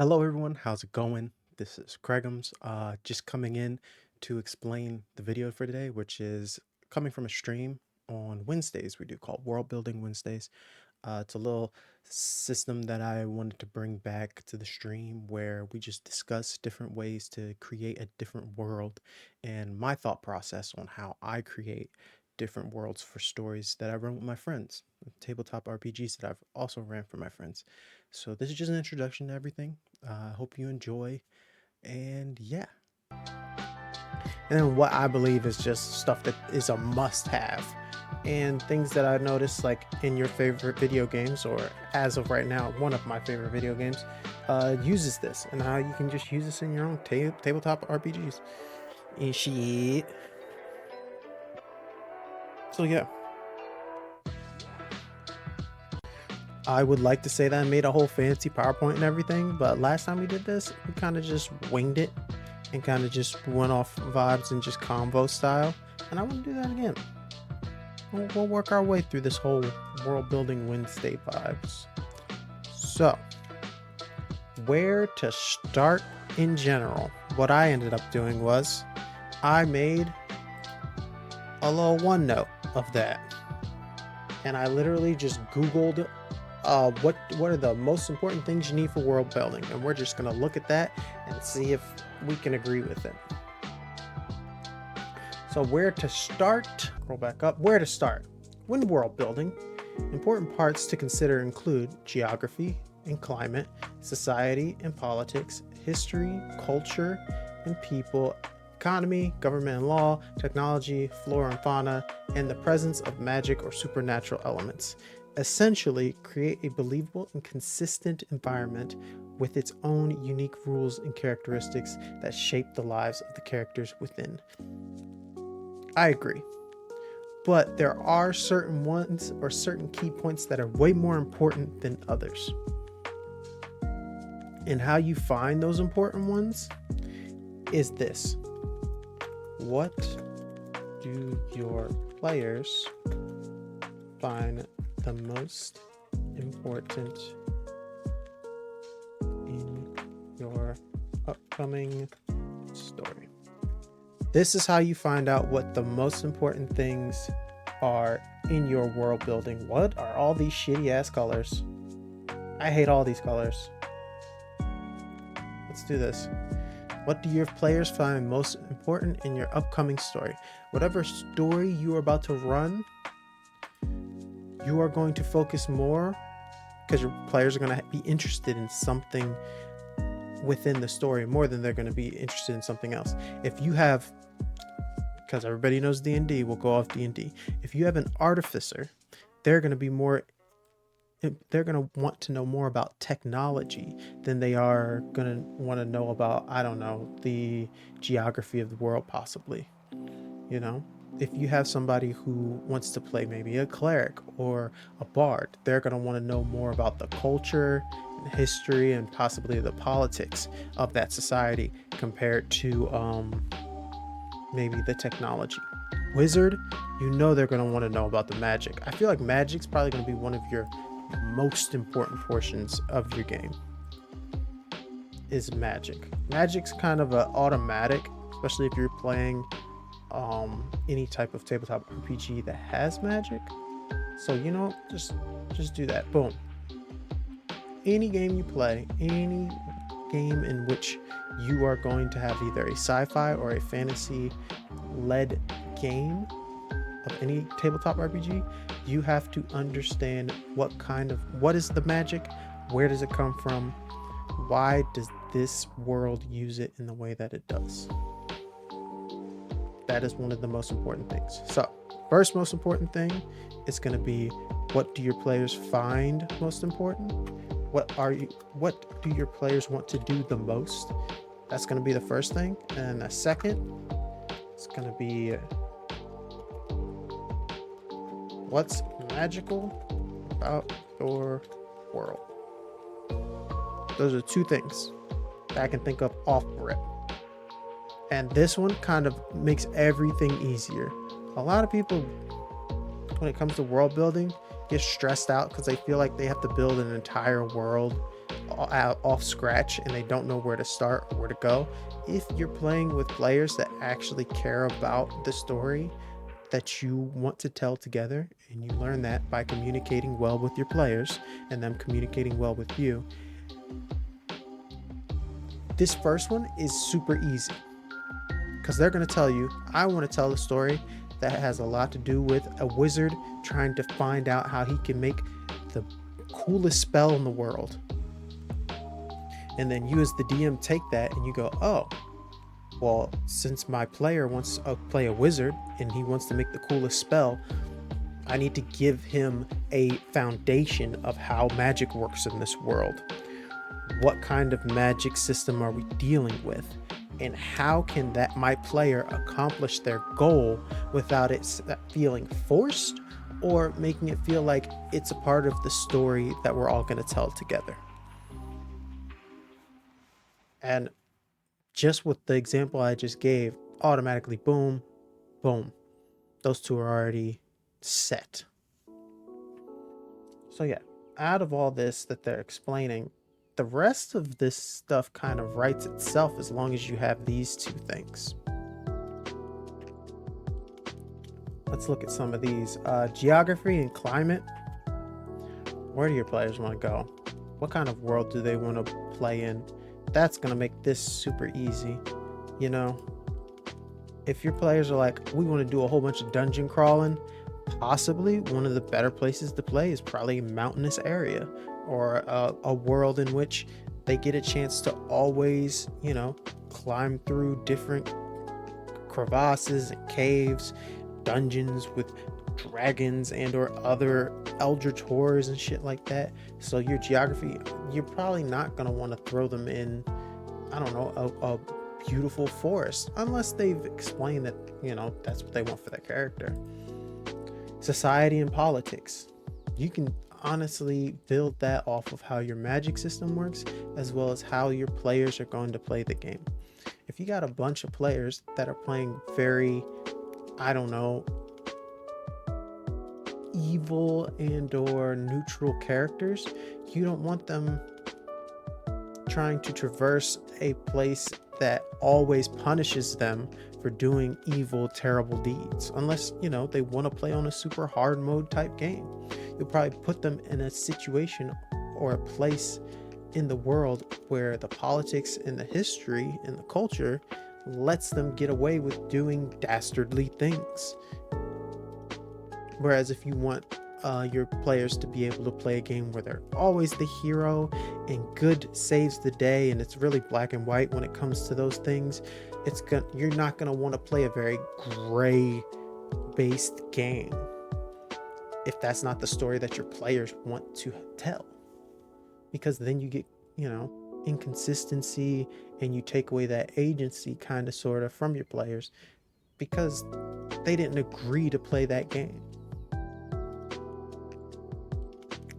Hello everyone, how's it going? This is Craigums, just coming in to explain the video for today, which is coming from a stream on Wednesdays we do called World Building Wednesdays. It's a little system that I wanted to bring back to the stream where we just discuss different ways to create a different world and my thought process on how I create different worlds for stories that I run with my friends, tabletop RPGs that I've also ran for my friends. So this is just an introduction to everything. I hope you enjoy, and yeah. And then what I believe is just stuff that is a must-have, and things that I noticed like in your favorite video games, or as of right now, one of my favorite video games, uses this, and how you can just use this in your own tabletop RPGs and shit. So yeah. I would like to say that I made a whole fancy PowerPoint and everything, but last time we did this, we kind of just winged it and kind of just went off vibes and just convo style. And I want to do that again. We'll work our way through this whole world building Wednesday vibes. So, where to start in general? What I ended up doing was I made a little OneNote of that. And I literally just Googled what are the most important things you need for world building, and we're just going to look at that and see if we can agree with it. So where to start? Scroll back up. Where to start? When world building, important parts to consider include geography and climate, society and politics, history, culture and people, economy, government and law, technology, flora and fauna, and the presence of magic or supernatural elements. Essentially, create a believable and consistent environment with its own unique rules and characteristics that shape the lives of the characters within. I agree. But there are certain ones or certain key points that are way more important than others. And how you find those important ones is this. What do your players find the most important in your upcoming story? This is how you find out what the most important things are in your world building. What are all these shitty ass colors? I hate all these colors. Let's do this. What do your players find most important in your upcoming story? Whatever story you are about to run, you are going to focus more because your players are going to be interested in something within the story more than they're going to be interested in something else. If you have, because everybody knows D&D, we'll go off D&D. If you have an artificer, they're going to want to know more about technology than they are going to want to know about, I don't know, the geography of the world, possibly. You know, if you have somebody who wants to play maybe a cleric or a bard, they're going to want to know more about the culture and history and possibly the politics of that society compared to maybe the technology. Wizard, you know they're going to want to know about the magic. I feel like magic's probably going to be one of your most important portions of your game is magic. Magic's kind of an automatic, especially if you're playing any type of tabletop RPG that has magic. So you know, just do that. Boom. Any game you play, any game in which you are going to have either a sci-fi or a fantasy led game of any tabletop RPG, you have to understand what is the magic, where does it come from, why does this world use it in the way that it does. That is one of the most important things. So, first most important thing is going to be, what do your players find most important? What do your players want to do the most? That's going to be the first thing. And the second, it's going to be, what's magical about your world? Those are two things that I can think of off rip. And this one kind of makes everything easier. A lot of people, when it comes to world building, get stressed out because they feel like they have to build an entire world off scratch and they don't know where to start or where to go, if you're playing with players that actually care about the story that you want to tell together, and you learn that by communicating well with your players and them communicating well with you, this first one is super easy because they're going to tell you, I want to tell a story that has a lot to do with a wizard trying to find out how he can make the coolest spell in the world. And then you as the DM take that and you go, oh, well, since my player wants to play a wizard and he wants to make the coolest spell, I need to give him a foundation of how magic works in this world. What kind of magic system are we dealing with? And how can that my player accomplish their goal without it feeling forced or making it feel like it's a part of the story that we're all going to tell together? And just with the example I just gave, automatically, boom, boom, those two are already set. So yeah, out of all this that they're explaining, the rest of this stuff kind of writes itself as long as you have these two things. Let's look at some of these. Geography and climate. Where do your players want to go? What kind of world do they want to play in? That's going to make this super easy. You know, if your players are like, we want to do a whole bunch of dungeon crawling, possibly one of the better places to play is probably a mountainous area, or a world in which they get a chance to always, you know, climb through different crevasses and caves, dungeons with dragons and or other eldritch horrors and shit like that. So your geography, you're probably not going to want to throw them in, I don't know, a beautiful forest, unless they've explained that, you know, that's what they want for their character. Society and politics. You can honestly build that off of how your magic system works, as well as how your players are going to play the game. If you got a bunch of players that are playing very, I don't know, evil and or neutral characters, you don't want them trying to traverse a place that always punishes them for doing evil, terrible deeds, unless, you know, they want to play on a super hard mode type game. You'll probably put them in a situation or a place in the world where the politics and the history and the culture lets them get away with doing dastardly things. Whereas if you want your players to be able to play a game where they're always the hero and good saves the day, and it's really black and white when it comes to those things, you're not going to want to play a very gray based game if that's not the story that your players want to tell, because then you get, you know, inconsistency and you take away that agency kind of sort of from your players because they didn't agree to play that game.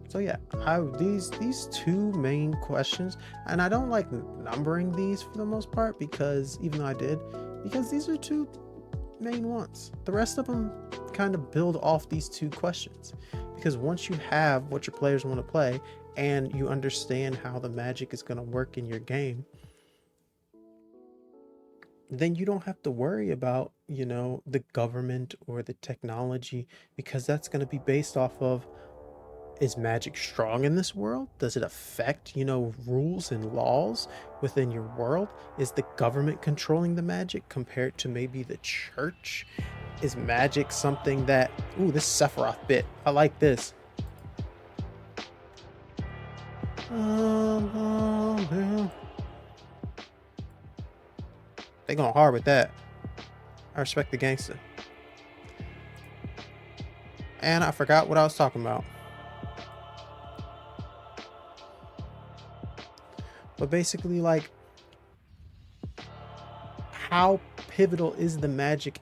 So yeah, these two main questions, and I don't like numbering these for the most part, because even though I did, because these are two main ones. The rest of them kind of build off these two questions, because once you have what your players want to play and you understand how the magic is going to work in your game, then you don't have to worry about, you know, the government or the technology, because that's going to be based off of, is magic strong in this world? Does it affect, you know, rules and laws within your world? Is the government controlling the magic compared to maybe the church? Is magic something that, ooh, this Sephiroth bit, I like this. They going hard with that. I respect the gangster. And I forgot what I was talking about. But basically, like, how pivotal is the magic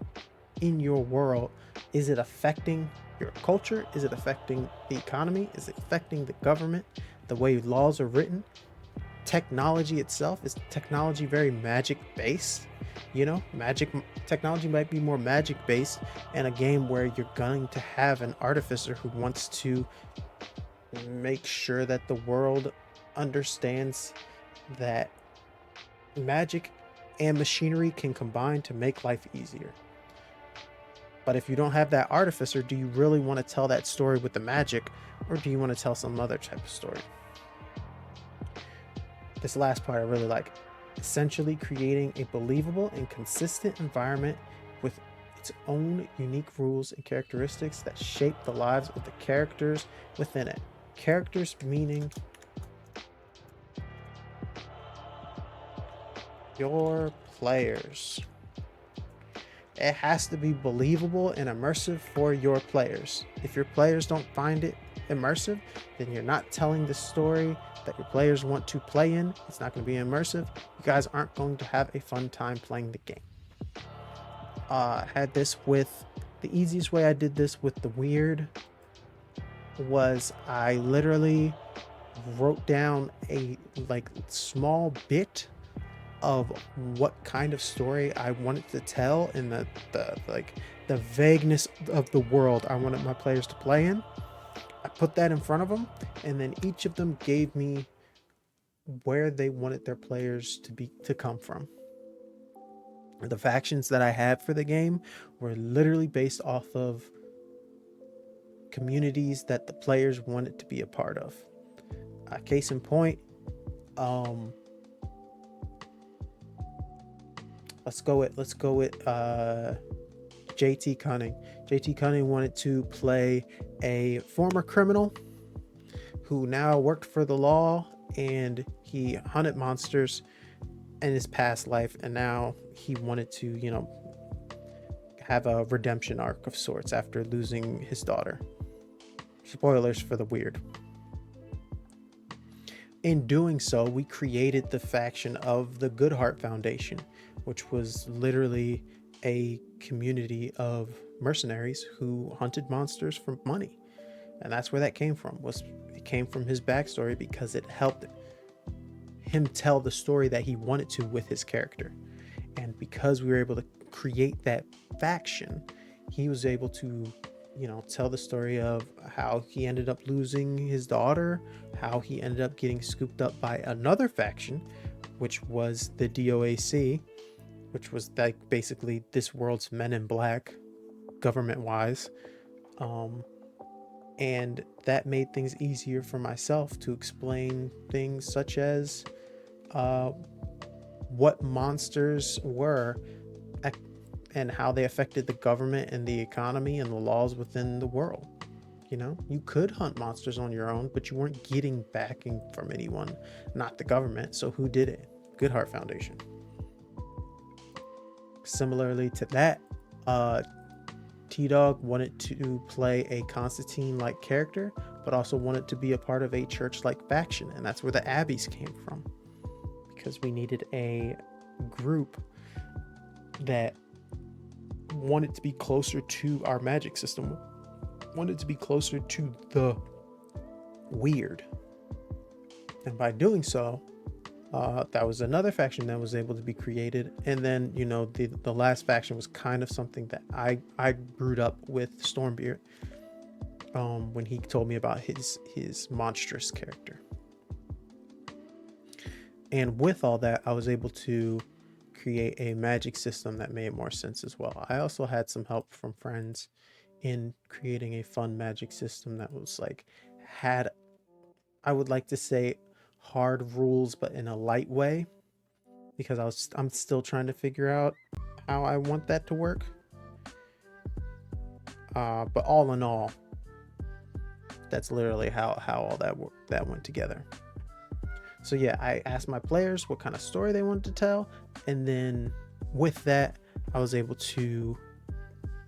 in your world? Is it affecting your culture? Is it affecting the economy? Is it affecting the government? The way laws are written? Technology itself, is technology very magic based? You know, technology might be more magic based in a game where you're going to have an artificer who wants to make sure that the world understands that magic and machinery can combine to make life easier. But if you don't have that artificer, do you really want to tell that story with the magic, or do you want to tell some other type of story? This last part I really like. Essentially creating a believable and consistent environment with its own unique rules and characteristics that shape the lives of the characters within it. Characters meaning your players. It has to be believable and immersive for your players. If your players don't find it immersive, then you're not telling the story that your players want to play in. It's not going to be immersive. You guys aren't going to have a fun time playing the game. Had this with the easiest way I did this with the weird was I literally wrote down a like small bit of what kind of story I wanted to tell and the vagueness of the world I wanted my players to play in. I put that in front of them, and then each of them gave me where they wanted their players to come from. The factions that I had for the game were literally based off of communities that the players wanted to be a part of. Case in point, let's go with JT Cunning. JT Cunning wanted to play a former criminal who now worked for the law, and he hunted monsters in his past life, and now he wanted to, have a redemption arc of sorts after losing his daughter. Spoilers for the weird. In doing so, we created the faction of the Goodheart Foundation, which was literally a community of mercenaries who hunted monsters for money. And that's where that came from. It came from his backstory because it helped him tell the story that he wanted to with his character. And because we were able to create that faction, he was able to, tell the story of how he ended up losing his daughter, how he ended up getting scooped up by another faction, which was the DOAC, which was like basically this world's Men in Black, government-wise. And that made things easier for myself to explain things such as what monsters were and how they affected the government and the economy and the laws within the world. You could hunt monsters on your own, but you weren't getting backing from anyone, not the government. So who did it? Goodheart Foundation. Similarly to that, T-Dog wanted to play a Constantine-like character, but also wanted to be a part of a church-like faction, and that's where the Abbeys came from. Because we needed a group that wanted to be closer to our magic system, wanted to be closer to the weird. And by doing so, that was another faction that was able to be created. And then, the last faction was kind of something that I brewed up with Stormbeard when he told me about his monstrous character. And with all that, I was able to create a magic system that made more sense as well. I also had some help from friends in creating a fun magic system that was had, I would like to say, hard rules, but in a light way, because I'm still trying to figure out how I want that to work. But all in all, that's literally how all that went together. So yeah, I asked my players what kind of story they wanted to tell, and then with that, I was able to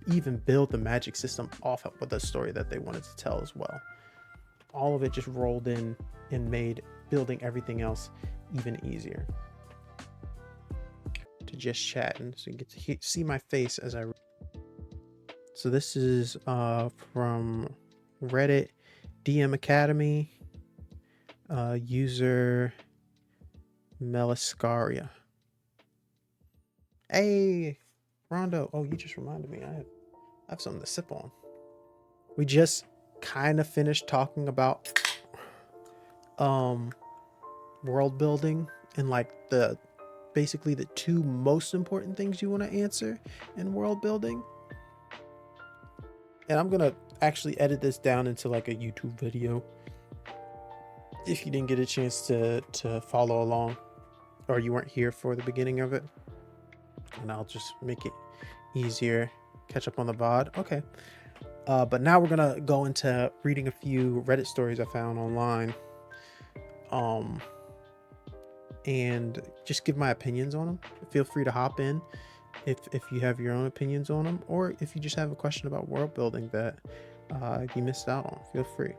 even build the magic system off of the story that they wanted to tell as well. All of it just rolled in and made building everything else even easier. To just chat, and so you get to see my face as I. So this is from Reddit, DM Academy, user Meliscaria. Hey, Rondo. Oh, you just reminded me. I have something to sip on. We just kind of finished talking about world building and like the basically the two most important things you want to answer in world building. And I'm gonna actually edit this down into like a YouTube video if you didn't get a chance to follow along or you weren't here for the beginning of it. And I'll just make it easier, catch up on the VOD. Okay. But now we're gonna go into reading a few Reddit stories I found online. And just give my opinions on them. Feel free to hop in if you have your own opinions on them, or if you just have a question about world building that you missed out on, feel free.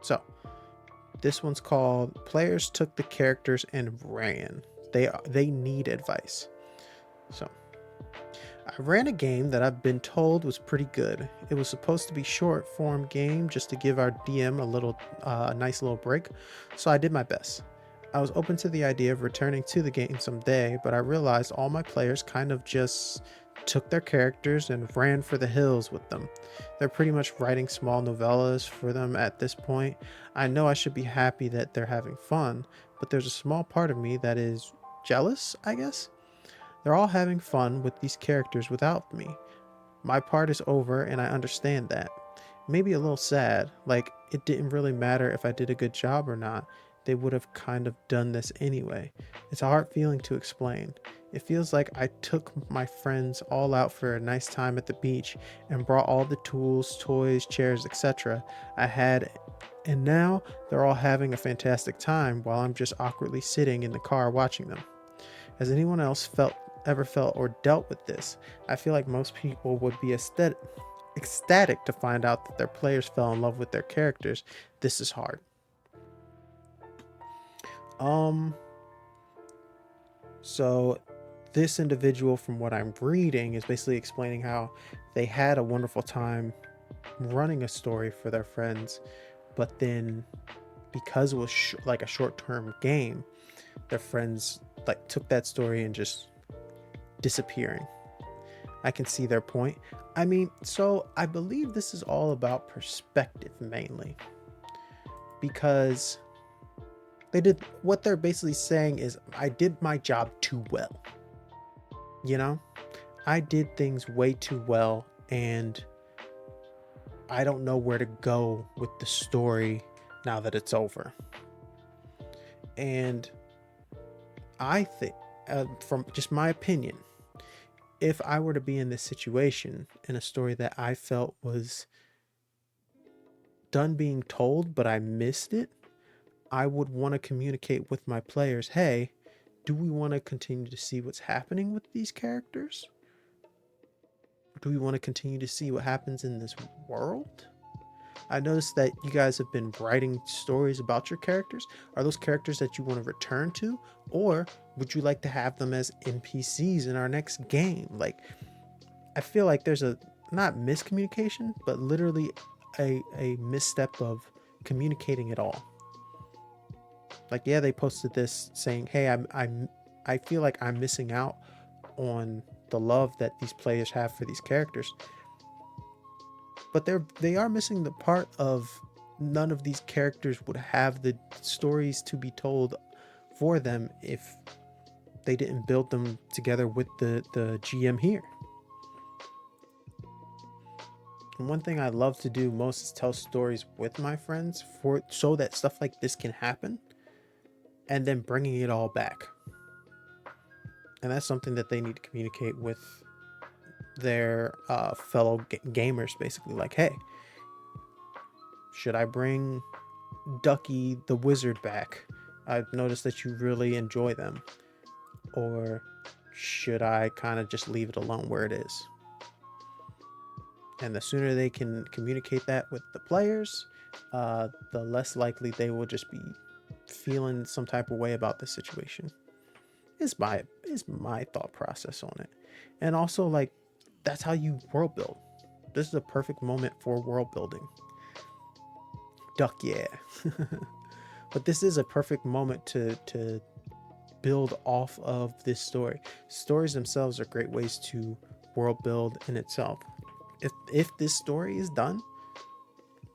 So this one's called "Players Took the Characters and Ran. They need advice." So I ran a game that I've been told was pretty good. It was supposed to be short form game just to give our DM a nice little break, so I did my best. I was open to the idea of returning to the game someday, but I realized all my players kind of just took their characters and ran for the hills with them. They're pretty much writing small novellas for them at this point. I know I should be happy that they're having fun, but there's a small part of me that is jealous, I guess. They're all having fun with these characters without me. My part is over and I understand that. Maybe a little sad, like it didn't really matter if I did a good job or not. They would have kind of done this anyway. It's a hard feeling to explain. It feels like I took my friends all out for a nice time at the beach and brought all the tools, toys, chairs, etc. I had, and now they're all having a fantastic time while I'm just awkwardly sitting in the car watching them. Has anyone else ever felt or dealt with this? I feel like most people would be ecstatic to find out that their players fell in love with their characters. This is hard. So this individual, from what I'm reading, is basically explaining how they had a wonderful time running a story for their friends, but then because it was like a short-term game, their friends like took that story and just disappearing. I can see their point. I mean, so I believe this is all about perspective mainly, because what they're basically saying is I did my job too well. You know, I did things way too well, and I don't know where to go with the story now that it's over. And I think, from just my opinion, if I were to be in this situation in a story that I felt was done being told, but I missed it, I would want to communicate with my players, hey, do we want to continue to see what's happening with these characters? Do we want to continue to see what happens in this world? I noticed that you guys have been writing stories about your characters. Are those characters that you want to return to? Or would you like to have them as NPCs in our next game? Like, I feel like there's a, not miscommunication, but literally a misstep of communicating at all. Like, yeah, they posted this saying, hey, I feel like I'm missing out on the love that these players have for these characters. But they are missing the part of none of these characters would have the stories to be told for them if they didn't build them together with the GM here. And one thing I love to do most is tell stories with my friends so that stuff like this can happen, and then bringing it all back. And that's something that they need to communicate with their fellow gamers, basically. Like, hey, should I bring Ducky the Wizard back? I've noticed that you really enjoy them. Or should I kind of just leave it alone where it is? And the sooner they can communicate that with the players, the less likely they will just be feeling some type of way about the situation. Is my thought process on it. And also, like, that's how you world build. This is a perfect moment for world building. Duck, yeah. But this is a perfect moment to build off of this story. Stories themselves are great ways to world build in itself. If this story is done,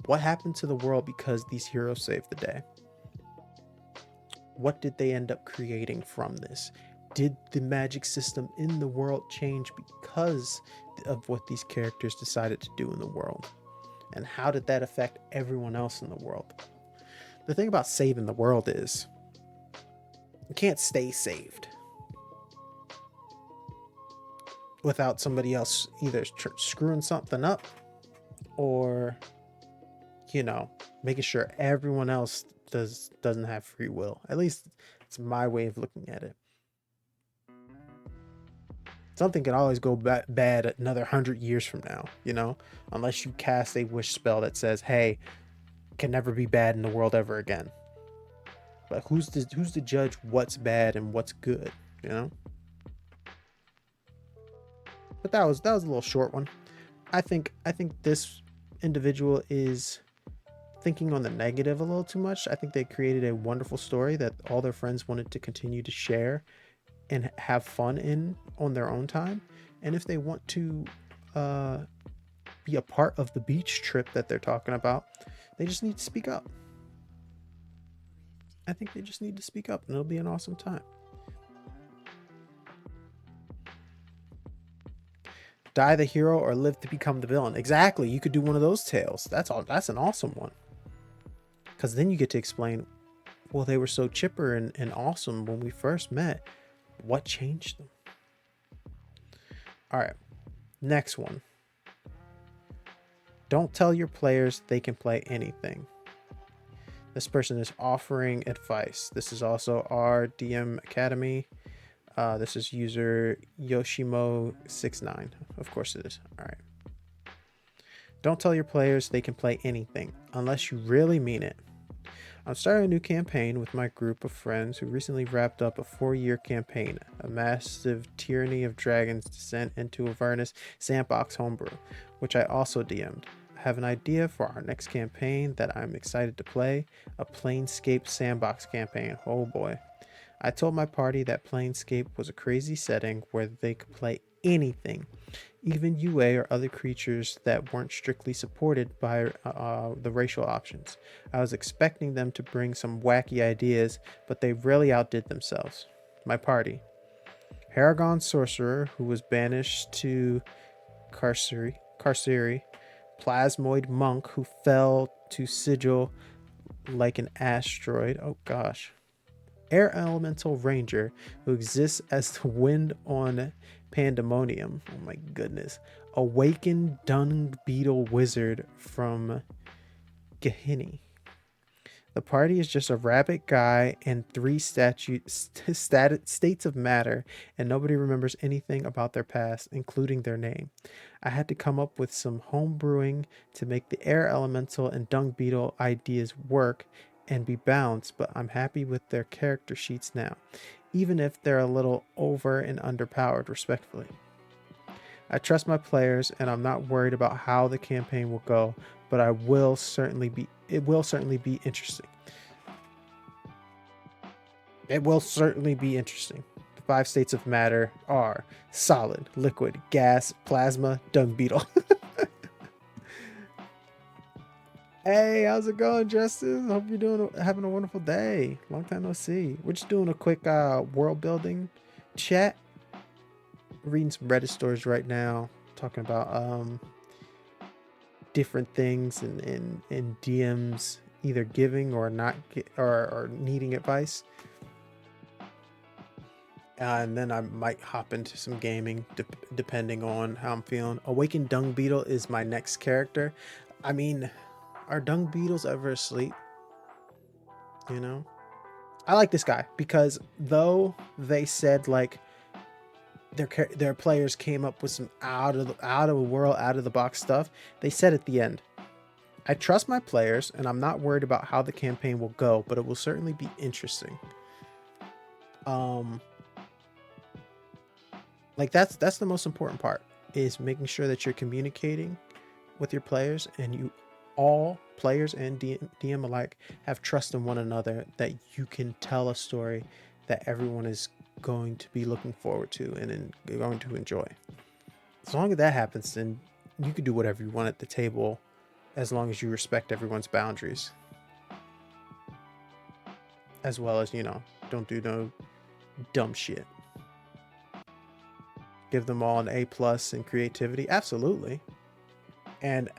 what happened to the world because these heroes saved the day? What did they end up creating from this? Did the magic system in the world change because of what these characters decided to do in the world? And how did that affect everyone else in the world? The thing about saving the world is you can't stay saved without somebody else either screwing something up or, you know, making sure everyone else doesn't have free will. At least it's my way of looking at it. Something can always go bad another 100 years from now, you know, unless you cast a wish spell that says, "Hey, can never be bad in the world ever again." But who's to judge what's bad and what's good, you know? But that was a little short one. I think this individual is thinking on the negative a little too much. I think they created a wonderful story that all their friends wanted to continue to share and have fun in on their own time. And if they want to uh, be a part of the beach trip that they're talking about, they just need to speak up. I think they just need to speak up, and it'll be an awesome time. Die the hero or live to become the villain. Exactly. You could do one of those tales. That's an awesome one. Because then you get to explain, well, they were so chipper and awesome when we first met. What changed them? All right. Next one. Don't tell your players they can play anything. This person is offering advice. This is also our DM Academy. This is user Yoshimo69. Of course it is. All right. Don't tell your players they can play anything unless you really mean it. I'm starting a new campaign with my group of friends who recently wrapped up a 4-year campaign, a massive Tyranny of Dragons Descent into Avernus sandbox homebrew, which I also DM'd. I have an idea for our next campaign that I'm excited to play, a Planescape sandbox campaign. Oh boy. I told my party that Planescape was a crazy setting where they could play anything, even UA or other creatures that weren't strictly supported by the racial options. I was expecting them to bring some wacky ideas, but they really outdid themselves. My party: Haragon Sorcerer, who was banished to Carcery, Plasmoid Monk, who fell to Sigil like an asteroid. Oh gosh. Air Elemental Ranger, who exists as the wind on Pandemonium. Oh my goodness. Awakened Dung Beetle Wizard from Gehenny. The party is just a rabbit guy and 3 states of matter, and nobody remembers anything about their past, including their name. I had to come up with some home brewing to make the air elemental and dung beetle ideas work and be balanced, but I'm happy with their character sheets now, even if they're a little over and underpowered, respectfully. I trust my players and I'm not worried about how the campaign will go, but it will certainly be interesting. It will certainly be interesting. The 5 states of matter are solid, liquid, gas, plasma, dung beetle. Hey, how's it going, Justin? Hope you're having a wonderful day. Long time no see. We're just doing a quick world building chat. Reading some Reddit stories right now, talking about different things and DMs either giving or not or needing advice. And then I might hop into some gaming depending on how I'm feeling. Awakened Dung Beetle is my next character. I mean, are dung beetles ever asleep? You know? I like this guy because though they said like their players came up with some out of the box stuff, they said at the end, I trust my players and I'm not worried about how the campaign will go, but it will certainly be interesting. Like that's the most important part, is making sure that you're communicating with your players, and you all players and DM alike have trust in one another, that you can tell a story that everyone is going to be looking forward to and going to enjoy. As long as that happens, then you can do whatever you want at the table, as long as you respect everyone's boundaries. as well as, don't do no dumb shit. Give them all an A plus in creativity. Absolutely. And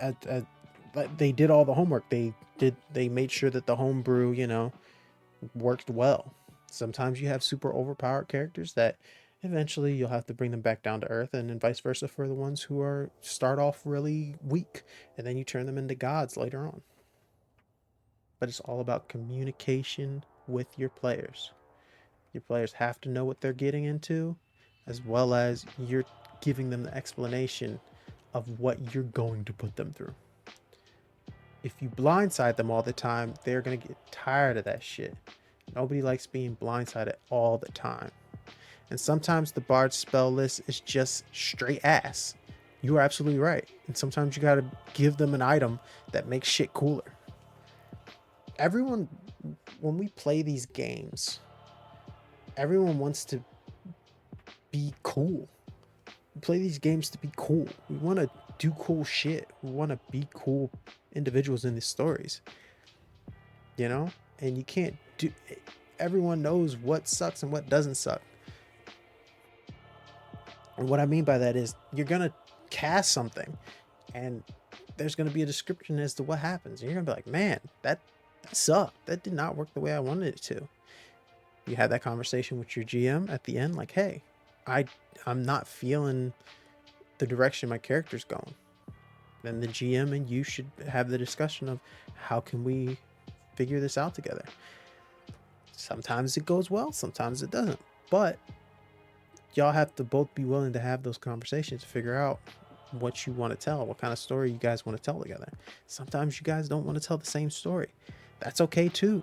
they did all the homework. They made sure that the homebrew, worked well. Sometimes you have super overpowered characters that eventually you'll have to bring them back down to earth, and then vice versa for the ones who are start off really weak and then you turn them into gods later on. But it's all about communication with your players. Your players have to know what they're getting into, as well as you're giving them the explanation of what you're going to put them through. If you blindside them all the time, they're going to get tired of that shit. Nobody likes being blindsided all the time. And sometimes the bard spell list is just straight ass. You are absolutely right. And sometimes you got to give them an item that makes shit cooler. Everyone, when we play these games, everyone wants to be cool. We play these games to be cool. We want to do cool shit. We want to be cool individuals in these stories. And you can't do. Everyone knows what sucks and what doesn't suck. And what I mean by that is you're going to cast something and there's going to be a description as to what happens. And you're going to be like, man, that sucked. That did not work the way I wanted it to. You have that conversation with your GM at the end, like, hey, I'm not feeling the direction my character's going. Then the GM and you should have the discussion of how can we figure this out together. Sometimes it goes well, sometimes it doesn't. But y'all have to both be willing to have those conversations to figure out what you want to tell, what kind of story you guys want to tell together. Sometimes you guys don't want to tell the same story. That's okay too,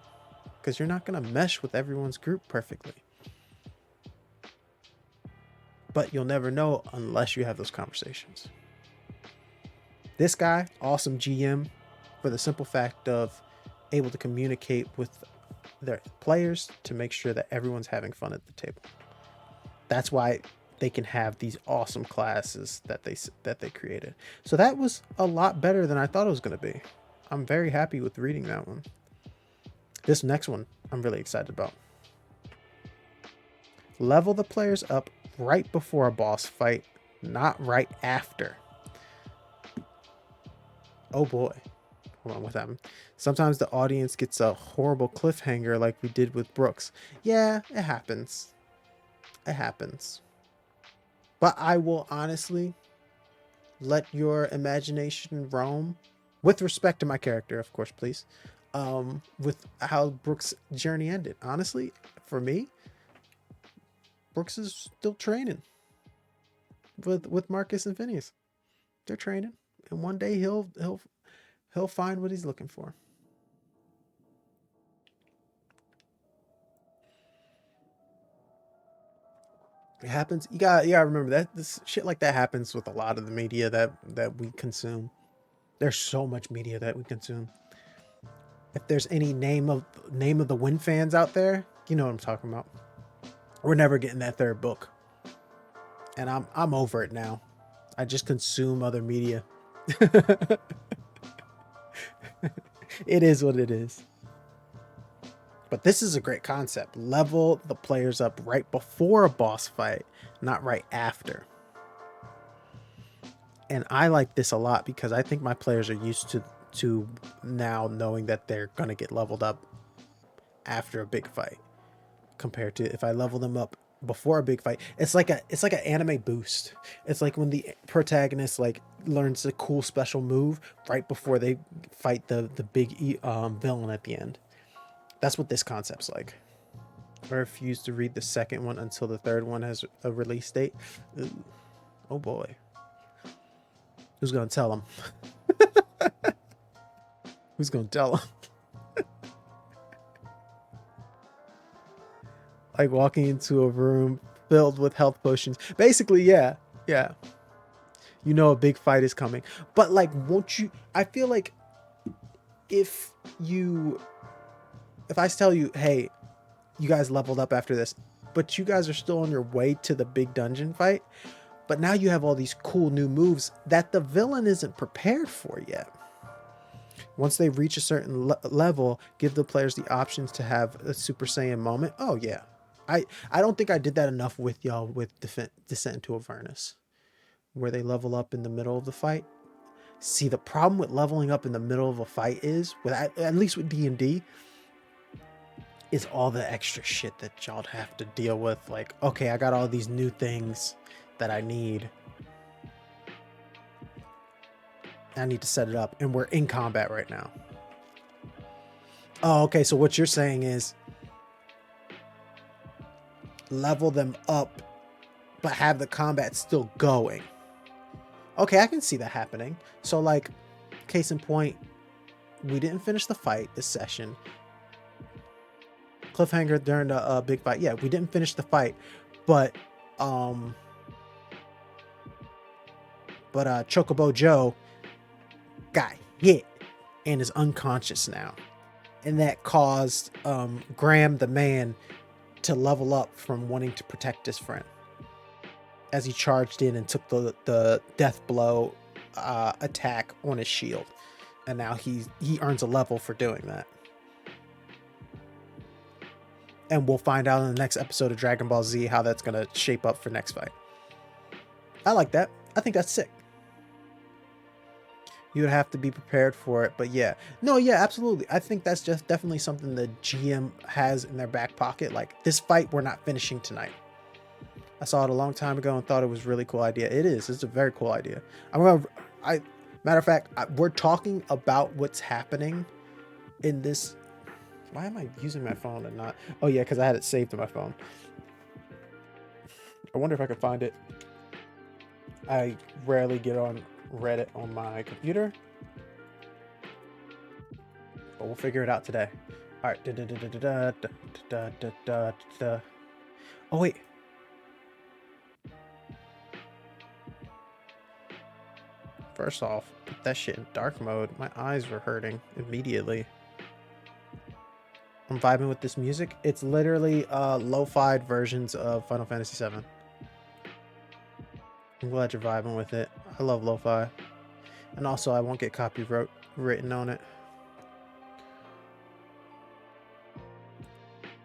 because you're not going to mesh with everyone's group perfectly. But you'll never know unless you have those conversations. This guy, awesome GM, for the simple fact of able to communicate with their players to make sure that everyone's having fun at the table. That's why they can have these awesome classes that they created. So that was a lot better than I thought it was going to be. I'm very happy with reading that one. This next one I'm really excited about. Level the players up right before a boss fight, not right after. Oh boy. Hold on, what's happening? Sometimes the audience gets a horrible cliffhanger like we did with Brooks. Yeah, it happens. It happens. But I will honestly let your imagination roam, with respect to my character, of course, please, with how Brooks' journey ended. Honestly, for me, Brooks is still training with Marcus and Phineas. They're training, and one day he'll find what he's looking for. It happens. You gotta remember that this shit like that happens with a lot of the media that we consume. There's so much media that we consume. If there's any name of the Wind fans out there, you know what I'm talking about. We're never getting that third book, and I'm over it now. I just consume other media. It is what it is. But this is a great concept. Level the players up right before a boss fight, not right after. And I like this a lot because I think my players are used to now knowing that they're going to get leveled up after a big fight, compared to if I level them up before a big fight. It's like an anime boost. It's like when the protagonist learns a cool special move right before they fight the big villain at the end. That's what this concept's like. I refuse to read the second one until the third one has a release date. Ooh. Oh boy. Who's gonna tell him? Who's gonna tell him? Like walking into a room filled with health potions. Basically, yeah. Yeah. You know a big fight is coming. But won't you... I feel like if I tell you, hey, you guys leveled up after this, but you guys are still on your way to the big dungeon fight, but now you have all these cool new moves that the villain isn't prepared for yet. Once they reach a certain level, give the players the options to have a Super Saiyan moment. Oh yeah, I don't think I did that enough with y'all with Descent into Avernus, where they level up in the middle of the fight. See, the problem with leveling up in the middle of a fight is, with at least with D&D, is all the extra shit that y'all have to deal with. Like, okay, I got all these new things that I need. I need to set it up, and we're in combat right now. Oh, okay, so what you're saying is level them up, but have the combat still going. Okay, I can see that happening. So, like, case in point, we didn't finish the fight this session. Cliffhanger during the big fight. Yeah, we didn't finish the fight, but Chocobo Joe got hit and is unconscious now, and that caused Graham the man to level up from wanting to protect his friend as he charged in and took the death blow attack on his shield, and now he earns a level for doing that. And we'll find out in the next episode of Dragon Ball Z how that's going to shape up for next fight. I like that. I think that's sick. You would have to be prepared for it, but yeah. No, yeah, absolutely. I think that's just definitely something the GM has in their back pocket. Like, this fight we're not finishing tonight. I saw it a long time ago and thought it was a really cool idea. It is. It's a very cool idea. Matter of fact, we're talking about what's happening in this. Why am I using my phone and not? Oh yeah, because I had it saved to my phone. I wonder if I can find it. I rarely get on Reddit on my computer, but we'll figure it out today. All right. Oh wait. First off, put that shit in dark mode. My eyes were hurting immediately. I'm vibing with this music. It's literally lo-fi versions of Final Fantasy VII. I'm glad you're vibing with it. I love lo-fi. And also, I won't get copyright written on it.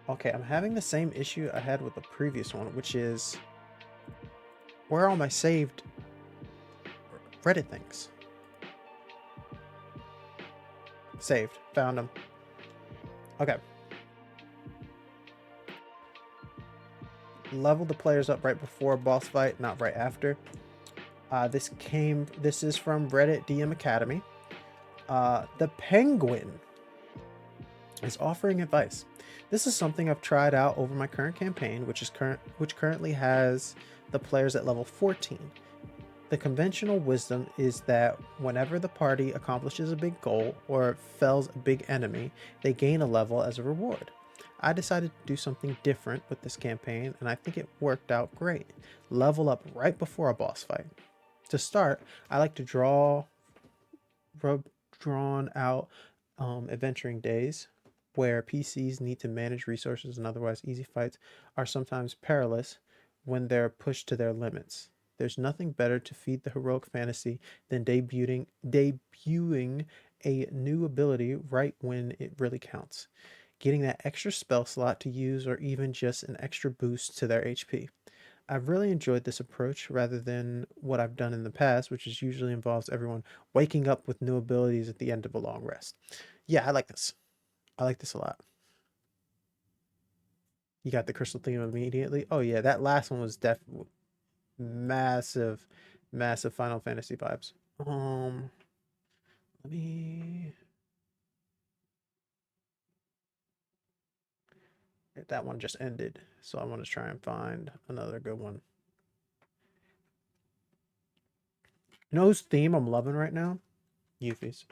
Okay, I'm having the same issue I had with the previous one, which is, where are all my saved Reddit things? Saved. Found them. Okay. Level the players up right before a boss fight, not right after. This is from Reddit DM Academy. The Penguin is offering advice. This is something I've tried out over my current campaign, which currently has the players at level 14. The conventional wisdom is that whenever the party accomplishes a big goal or fells a big enemy, they gain a level as a reward. I decided to do something different with this campaign, and I think it worked out great. Level up right before a boss fight. To start, I like to drawn out adventuring days where PCs need to manage resources and otherwise easy fights are sometimes perilous when they're pushed to their limits. There's nothing better to feed the heroic fantasy than debuting a new ability right when it really counts. Getting that extra spell slot to use or even just an extra boost to their HP. I've really enjoyed this approach rather than what I've done in the past, which is usually involves everyone waking up with new abilities at the end of a long rest. Yeah, I like this. I like this a lot. You got the crystal theme immediately. Oh yeah, that last one was definitely massive, massive Final Fantasy vibes. Let me. That one just ended, so I want to try and find another good one. You know whose theme I'm loving right now? Yuffie's.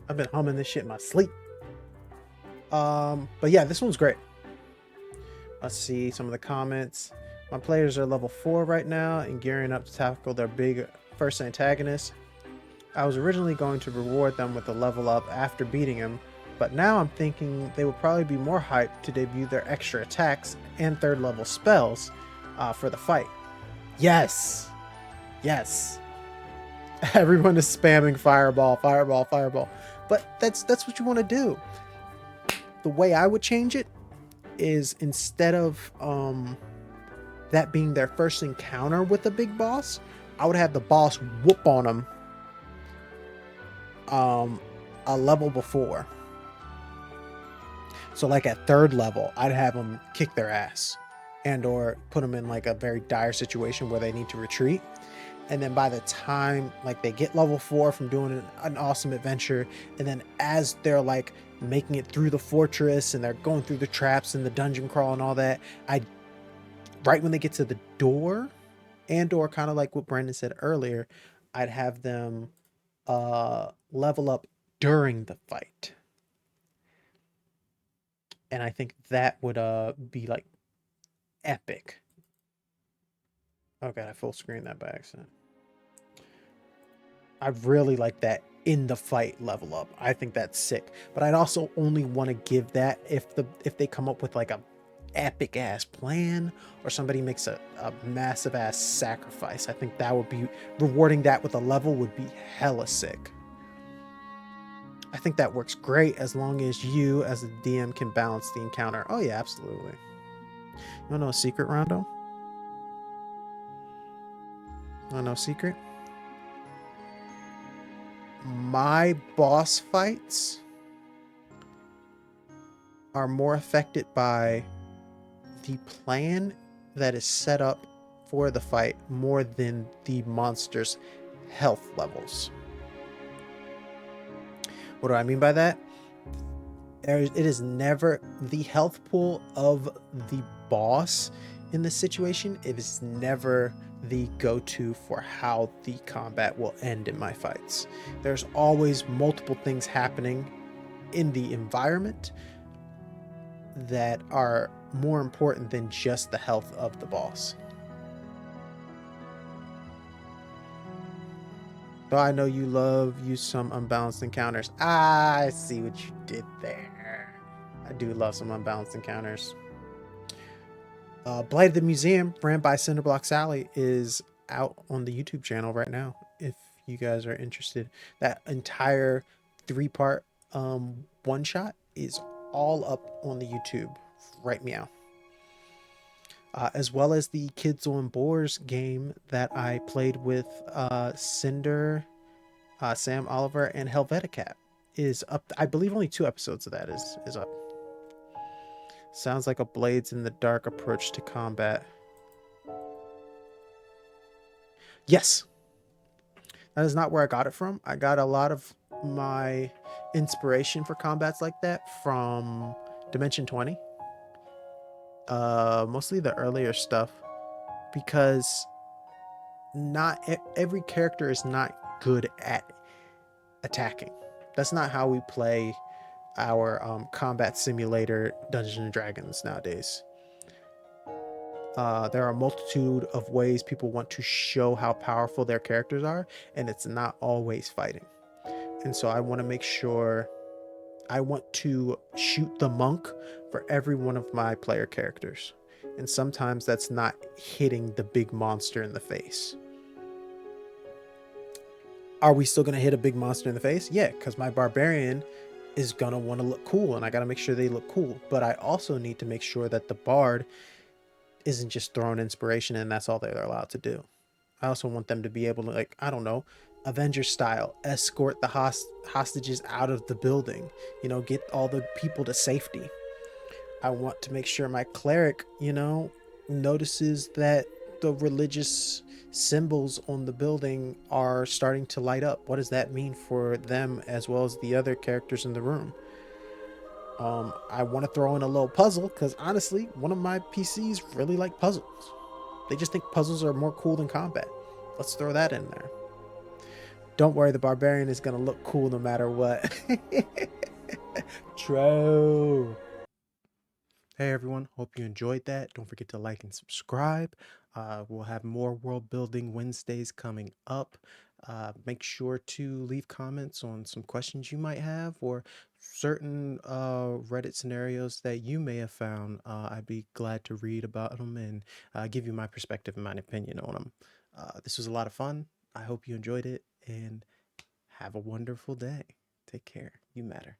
I've been humming this shit in my sleep. But yeah, this one's great. Let's see some of the comments. My players are level 4 right now and gearing up to tackle their big first antagonist. I was originally going to reward them with a level up after beating him, but now I'm thinking they would probably be more hyped to debut their extra attacks and third level spells for the fight. Yes! Yes! Everyone is spamming fireball, fireball, fireball. But that's what you want to do. The way I would change it is instead of that being their first encounter with the big boss, I would have the boss whoop on them a level before. So like at third level, I'd have them kick their ass and or put them in like a very dire situation where they need to retreat. And then by the time like they get level 4 from doing an awesome adventure, and then as they're like making it through the fortress and they're going through the traps and the dungeon crawl and all that, right when they get to the door, and or kind of like what Brandon said earlier, I'd have them level up during the fight. And I think that would be like epic. Oh god, I full screened that by accident. I really like that in the fight level up. I think that's sick. But I'd also only want to give that if they come up with like a epic ass plan, or somebody makes a massive ass sacrifice. I think that would be rewarding that with a level would be hella sick. I think that works great as long as you as a DM can balance the encounter. Oh yeah, absolutely. You wanna know a secret, Rondo? You wanna know a secret? My boss fights are more affected by the plan that is set up for the fight more than the monster's health levels. What do I mean by that? It is never the health pool of the boss in this situation. It is never the go-to for how the combat will end in my fights. There's always multiple things happening in the environment that are more important than just the health of the boss. Though I know you love some unbalanced encounters. I see what you did there. I do love some unbalanced encounters. Blight of the Museum, ran by Cinderblock Sally, is out on the YouTube channel right now. If you guys are interested, that entire 3-part one shot is all up on the YouTube right meow. As well as the Kids on Boars game that I played with Cinder, Sam Oliver, and Helvetica is up. I believe only 2 episodes of that is up. Sounds like a Blades in the Dark approach to combat. Yes. That is not where I got it from. I got a lot of my inspiration for combats like that from Dimension 20. Mostly the earlier stuff, because not every character is not good at attacking. That's not how we play our combat simulator Dungeons and Dragons nowadays. There are a multitude of ways people want to show how powerful their characters are, and it's not always fighting. And so I want to make sure I want to shoot the monk for every one of my player characters. And sometimes that's not hitting the big monster in the face. Are we still going to hit a big monster in the face? Yeah, because my barbarian is going to want to look cool, and I got to make sure they look cool. But I also need to make sure that the bard isn't just throwing inspiration and that's all they're allowed to do. I also want them to be able to, like, I don't know, Avengers style, escort the hostages out of the building, you know, get all the people to safety. I want to make sure my cleric, you know, notices that the religious symbols on the building are starting to light up. What does that mean for them as well as the other characters in the room? I want to throw in a little puzzle because honestly, one of my PCs really like puzzles. They just think puzzles are more cool than combat. Let's throw that in there. Don't worry, the barbarian is going to look cool no matter what. True. Hey everyone, hope you enjoyed that. Don't forget to like and subscribe. We'll have more world building Wednesdays coming up. Make sure to leave comments on some questions you might have or certain Reddit scenarios that you may have found. I'd be glad to read about them and give you my perspective and my opinion on them. This was a lot of fun. I hope you enjoyed it and have a wonderful day. Take care. You matter.